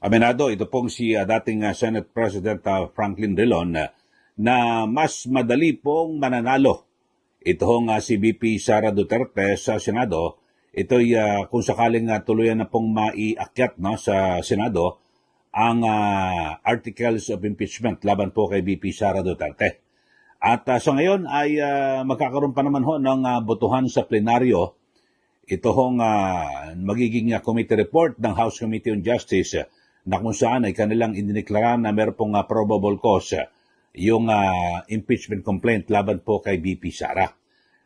Aminado, ito pong si dating Senate President Franklin Drilon na mas madali pong mananalo. Ito hong si VP Sara Duterte sa Senado. Ito'y kung sakaling tuluyan na pong maiakyat sa Senado ang articles of impeachment laban po kay VP Sara Duterte. At sa ngayon ay magkakaroon pa naman ho ng botohan sa plenaryo. Ito hong magiging committee report ng House Committee on Justice na kung saan ay kanilang indineklara na meron pong probable cause yung impeachment complaint laban po kay VP Sara.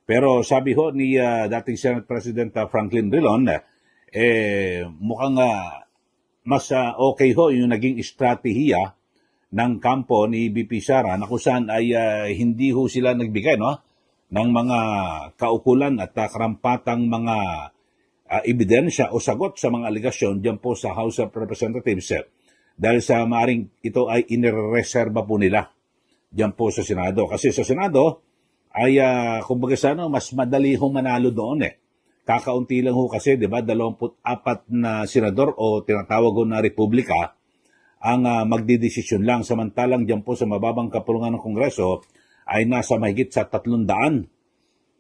Pero sabi ho ni dating Senate President Franklin Drilon, mukhang mas okay ho yung naging estratehiya ng kampo ni VP Sara na kung saan ay hindi ho sila nagbigay ng mga kaukulan at karampatang mga ebidensya o sagot sa mga aligasyon dyan po sa House of Representatives dahil sa maaring ito ay inireserba po nila dyan po sa Senado. Kasi sa Senado ay kumbaga mas madali hong manalo doon Kakaunti lang ho kasi, di ba, 24 na senador o tinatawag ho na republika ang magdidesisyon lang. Samantalang dyan po sa mababang kapulungan ng Kongreso ay nasa mahigit sa 300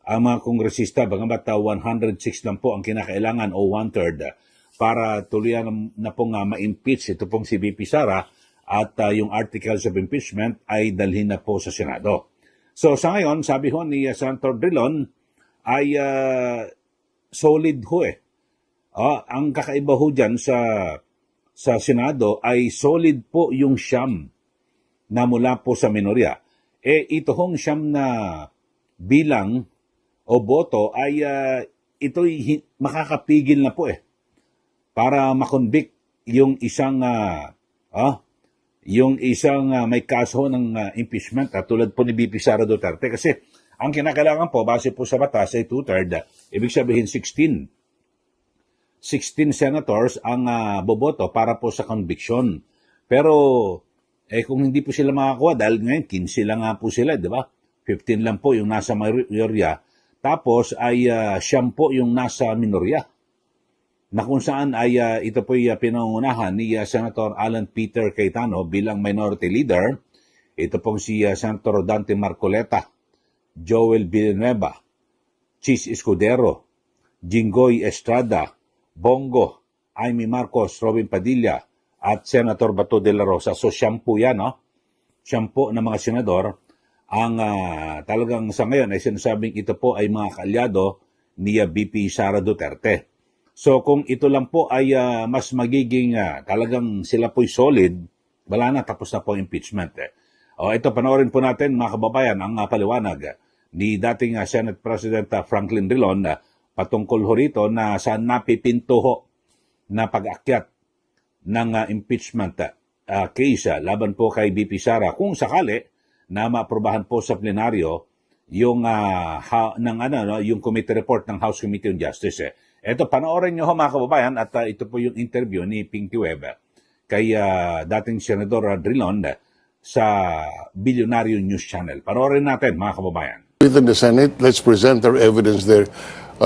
ang mga kongresista, bagamat 106 lang po ang kinakailangan o one-third para tuluyan na pong ma-impeach ito pong si VP Sara at yung articles of impeachment ay dalhin na po sa Senado. So sa ngayon, sabi ho ni Senator Drilon ay solid ho ang kakaiba ho dyan sa Senado ay solid po yung siyam na mula po sa minorya. Ito hong siyam na bilang o boto ay ito'y makakapigil na po para makonvict yung isang may kaso ng impeachment tulad po ni VP Sara Duterte kasi ang kinakailangan po base po sa batas ay 2/3, ibig sabihin 16 senators ang boboto para po sa conviction. Pero kung hindi po sila makakuha dahil ngayon 15 lang nga po sila, di ba? 15 lang po yung nasa mayorya. Tapos ay siyam po yung nasa minorya na kung saan ay ito po ay pinangunahan ni Senator Alan Peter Cayetano bilang minority leader. Ito pong si Senator Dante Marcoleta, Joel Villanueva, Chis Escudero, Jinggoy Estrada, Bongo, Amy Marcos, Robin Padilla at Senator Bato de la Rosa. So siyam po yan, siyam po na mga senador ang talagang sa ngayon ay sinasabing ito po ay mga kaalyado ni VP Sara Duterte. So kung ito lang po ay mas magiging talagang sila po'y solid, wala na, tapos na po impeachment. Ito, panoorin po natin mga kababayan ang paliwanag ni dating Senate President Franklin Drilon patungkol ho rito na saan napipinto ho na pag-akyat ng impeachment case laban po kay VP Sara kung sakali na maaprobahan po sa plenaryo yung yung committee report ng House Committee on Justice. Ito, panoorin nyo mga kababayan at ito po yung interview ni Pinky Webb kay dating Senador Drilon sa Billionario News Channel. Panoorin natin mga kababayan. Within the Senate, let's present our evidence there.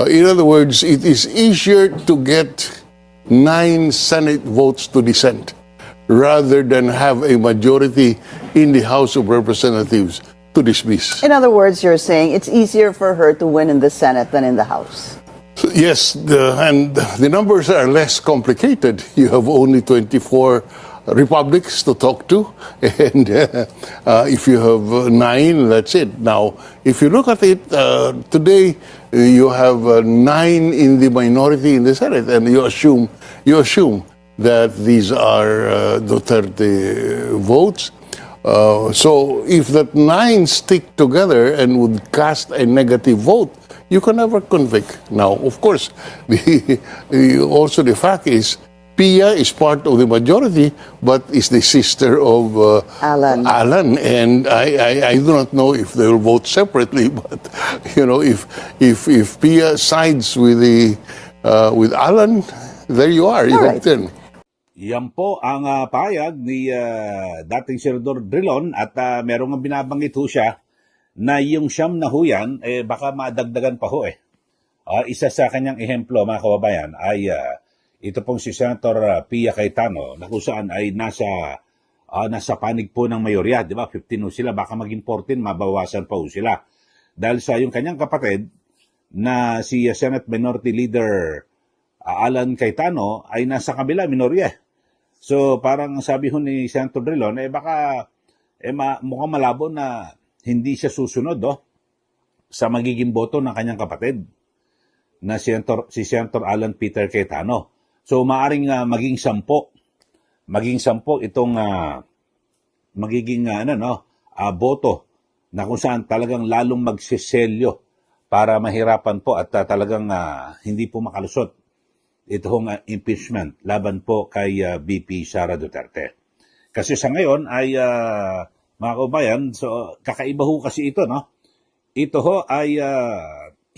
In other words, it is easier to get 9 Senate votes to dissent rather than have a majority in the House of Representatives to dismiss. In other words, you're saying it's easier for her to win in the Senate than in the House. So, yes, and the numbers are less complicated. You have only 24 republics to talk to, and if you have 9, that's it. Now, if you look at it, today you have 9 in the minority in the Senate, and you assume that these are Duterte votes. So if that 9 stick together and would cast a negative vote, you can never convict. Now, of course, also the fact is, Pia is part of the majority, but is the sister of Alan. And I do not know if they will vote separately. But if Pia sides with with Alan, there you are. You All have right. 10. Yan po ang payag ni dating Senador Drilon at merong binabanggit ho siya na yung siyam na huyan, baka madagdagan pa ho Isa sa kanyang ehemplo mga kababayan ay ito pong si Senator Pia Cayetano na kung saan ay nasa panig po ng mayorya, di ba? 15 ho sila, baka maging 14, mabawasan pa ho sila. Dahil sa yung kanyang kapatid na si Senate Minority Leader Alan Cayetano ay nasa kabila, minorya. So parang sabi ho ni Senator Drilon, baka mukhang malabo na hindi siya susunod sa magiging boto ng kanyang kapatid na si Senator Alan Peter Cayetano. So maaring maging 10 itong magiging boto na kung saan talagang lalong magsiselyo para mahirapan po at talagang hindi po makalusot itong impeachment laban po kay VP Sara Duterte. Kasi sa ngayon ay mga kabayan, so kakaiba ho kasi ito, no? Ito ho ay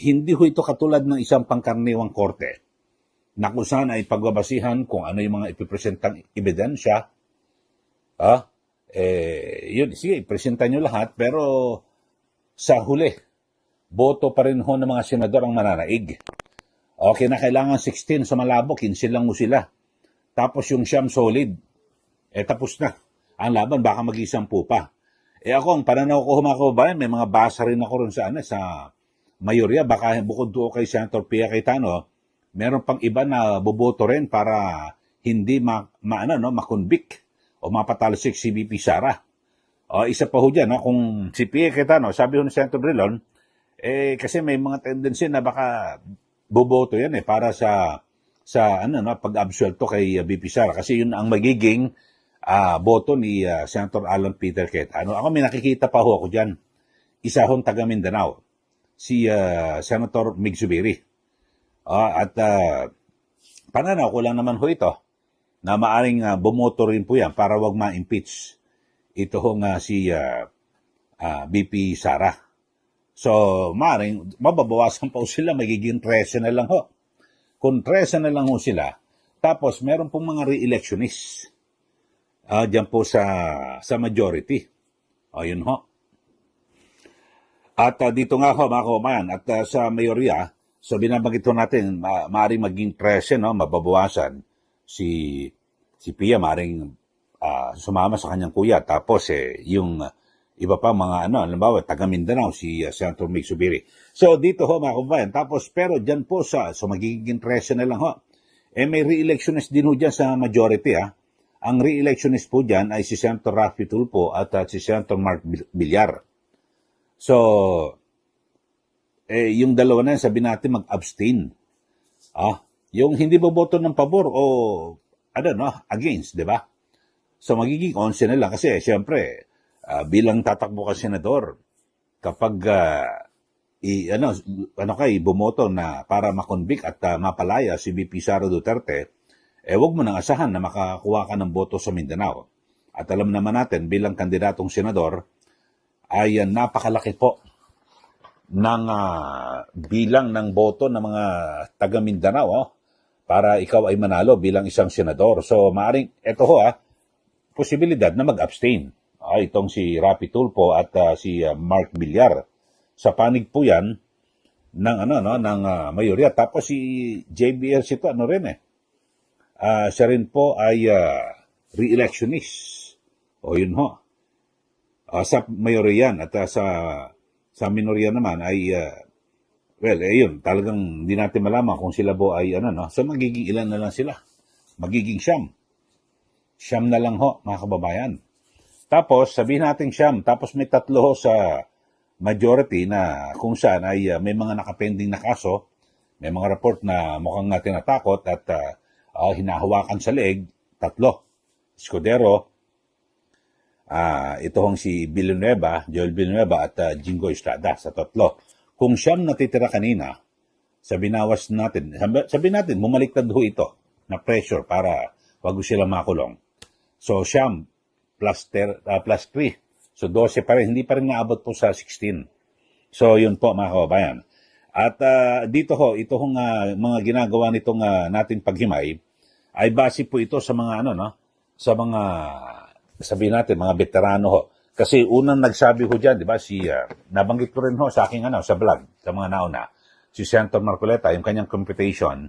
hindi ho ito katulad ng isang pangkaraniwang korte na kung saan ay pagbabasihan kung ano yung mga ipipresentang ebidensya. Yun, sige, ipresenta nyo lahat, pero sa huli, boto pa rin ho ng mga senador ang mananaig. Okay na kailangan 16 sa malabo, 15 lang mo sila. Tapos yung siyam solid, tapos na. Ang laban, baka mag-10 pa. Ako, ang pananaw ko mga kababayan, may mga basa rin ako rin sa mayorya, baka bukod doon kay Senator Pia Cayetano, meron pang iba na boboto rin para hindi makonvict o mapatalsik si VP Sara. Isa pa ho dyan, kung si Pia Cayetano, sabi ho ni Senator Drilon, kasi may mga tendency na baka boboto yan para sa pag-absuelto kay VP Sara. Kasi yun ang magiging boto ni Senator Alan Peter Cayetano. Ako may nakikita pa ho ako dyan. Isa hong taga Mindanao, si Senator Mig Zubiri. At pananaw ko lang naman ho ito na maaring bumoto rin po yan para wag ma-impeach ito ho si VP Sara. So maaring mababawasan pa ho sila, magiging 13 na lang ho. Kung 13 na lang ho sila, tapos meron pong mga re-electionist dyan po sa majority. Yun ho. At dito nga ho mga kababayan, at sa mayorya, so binabanggit natin, maaaring maging 13, mababawasan. Si Pia maaaring sumama sa kanyang kuya. Tapos yung iba pa mga halimbawa, taga Mindanao, si Senator Mig Zubiri. So dito ho mga kababayan, tapos pero dyan po so magiging 13 na lang ho. May re-electionist din ho dyan sa majority Ang re-electionist po dyan ay si Senator Raffy Tulfo at si Senator Mark Villar. So, yung dalawa na yan, sabi natin mag-abstain. Yung hindi boboto ng pabor o against, di ba? So, magiging 11 na lang. Kasi, siyempre, bilang tatakbo ka senador, kapag bumoto na para makonvict at mapalaya si VP Sara Duterte, wag mo nang asahan na makakuha ka ng boto sa Mindanao. At alam naman natin, bilang kandidatong senador, ay napakalaki po ng bilang ng boto ng mga taga Mindanao para ikaw ay manalo bilang isang senador. So, maaring, ito ho posibilidad na mag-abstain. Itong si Raffy Tulfo at si Mark Villar. Sa panig po yan ng, ng mayorya. Tapos si JBL ito, siya rin po ay re-electionist. Yun ho. Sa mayorya yan at sa minorya naman ay yun, talagang hindi natin malaman kung sila po ay So magiging ilan na lang sila? Magiging 9. 9 na lang ho, mga kababayan. Tapos sabihin natin 9, tapos may 3 ho sa majority na kung saan ay may mga nakapending na kaso, may mga report na mukhang tinatakot at hinahawakan sa leeg, 3. Escudero, ito hong si Joel Villanueva at Jingo Estrada sa 3. Kung 9 natitira kanina, sabi natin, bumaliktad ho ito na pressure para wag sila makulong. So 9 plus 3. So 12 pa rin, hindi pa rin naabot po sa 16. So yun po mga kababayan. At dito ho, ito hong mga ginagawa nitong nating paghimay ay base po ito sa mga sa mga sabihin natin mga veterano ho. Kasi unang nagsabi ho diyan, di ba, nabanggit ko rin ho sa aking sa vlog, sa mga nauna, si Senator Marcoleta, yung kanyang computation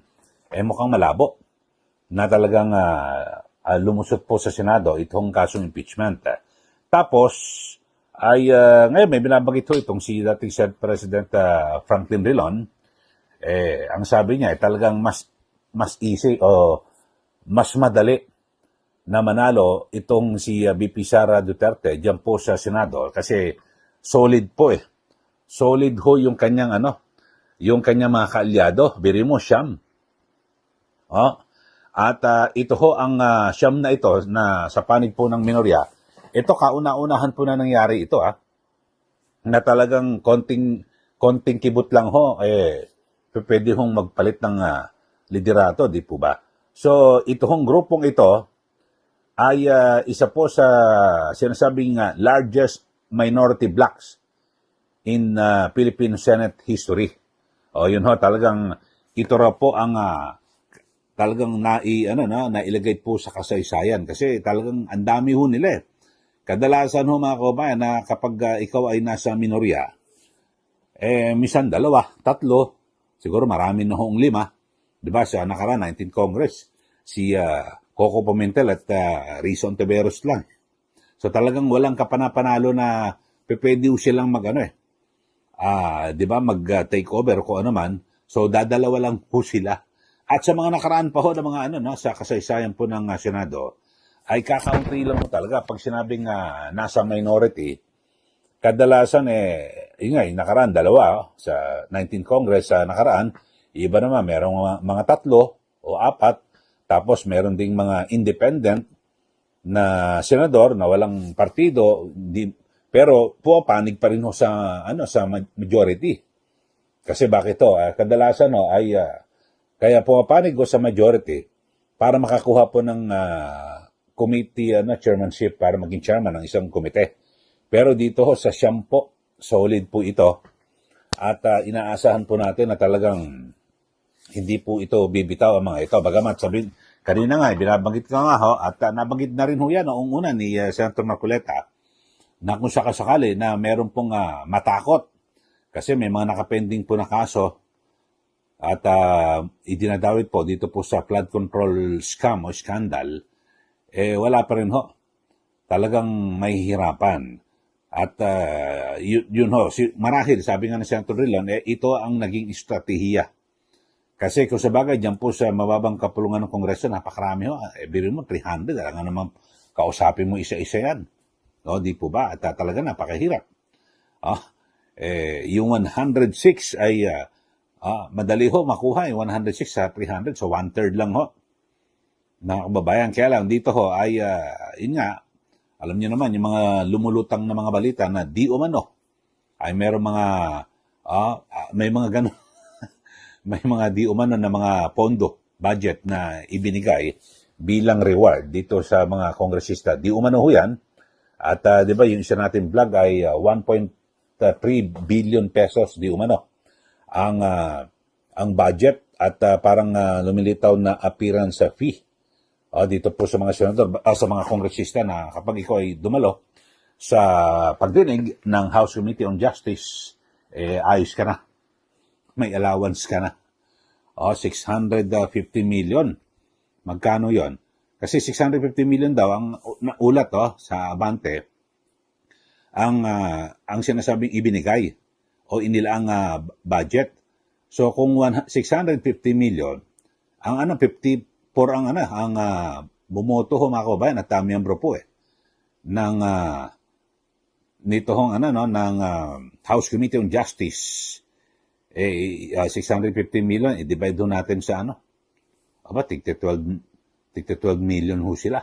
mukhang malabo. na talagang lumusot po sa Senado itong kasong impeachment. Tapos, ay ngayon may binabanggit ho itong si dating Senate President Franklin Drilon. Ang sabi niya, talagang mas easy o mas madali na manalo itong si VP Sara Duterte diyan po sa Senado kasi solid po Solid ho yung kanyang yung kanyang mga kaalyado, biri mo siyam. At ito ho ang siyam na ito na sa panig po ng minorya. Ito kauna-unahan po na nangyari ito na talagang konting kibot lang ho pwede hong magpalit ng liderato, di po ba? So ito hong grupong ito ay isa po sa sinasabing largest minority blocks in Philippine Senate history. Yun ho, talagang ito raw po ang talagang nailagay po sa kasaysayan kasi talagang ang dami ho nila Kadalasan ho mga kabayan na kapag ikaw ay nasa minorya, minsan 2, 3, siguro marami na hoong 5. Diba sa nakaraan, 19th Congress, si Coco Pimentel at Rizzo Ontiveros lang. So talagang walang kapanapanalo na pwede silang diba, mag-take over kung ano man. So dadalawa lang po sila. At sa mga nakaraan pa ho na mga sa kasaysayan po ng Senado, ay kakaunti lang mo talaga. Pag sinabing nasa minority, kadalasan nakaraan 2 sa 19th Congress sa nakaraan, iba naman merong mga 3 o 4, tapos meron ding mga independent na senador na walang partido, pero pumapanig pa rin ho sa majority. Kasi bakit to? Kadalasan kaya pumapanig ho sa majority para makakuha po ng committee chairmanship para maging chairman ng isang komite. Pero dito ho sa siyam po, solid po ito. At inaasahan po natin na talagang hindi po ito bibitaw ang mga ito. Bagamat sabihin, kanina nga, binabanggit ka nga ho, at nabanggit na rin ho yan noong una ni Senator Marcoleta na kung sakasakali na meron pong matakot kasi may mga nakapending po na kaso at idinadawit po dito po sa flood control scam o scandal, wala pa rin ho. Talagang may hirapan. At yun ho, marahil, sabi nga ni Senator Drilon, ito ang naging estratehiya. Kasi kung sa bagay, dyan po sa mababang kapulungan ng Kongreso, napakarami ho. Birin mo, 300, alam nga naman, kausapin mo isa-isa yan. No, di po ba? At talaga napakahirap. Yung 106 ay madali ho makuha. Yung 106 sa 300, so 1/3 lang ho. Na kababayan, kaya lang dito ho ay yun nga, alam niyo naman yung mga lumulutang na mga balita na di umano ay meron mga may mga ganun may mga di umano na mga pondo, budget na ibinigay bilang reward dito sa mga kongresista. Di umano ho yan. At di ba yung isa natin vlog ay 1.3 billion pesos di umano ang budget at parang lumilitaw na appearance fee dito po sa mga senador, sa mga kongresista na kapag ikaw ay dumalo sa pagdinig ng House Committee on Justice, ayos ka na. May allowance ka na. 650 million. Magkano yon? Kasi 650 million daw ang ulat sa Abante ang sinasabing ibinigay o inilaang budget. So kung 650 million, ang 50 por ang bumoto ho mga kabayan at miyembro po ng nito hong ng House Committee on Justice 650 million i-divide ho natin sa tigte 12 million ho sila.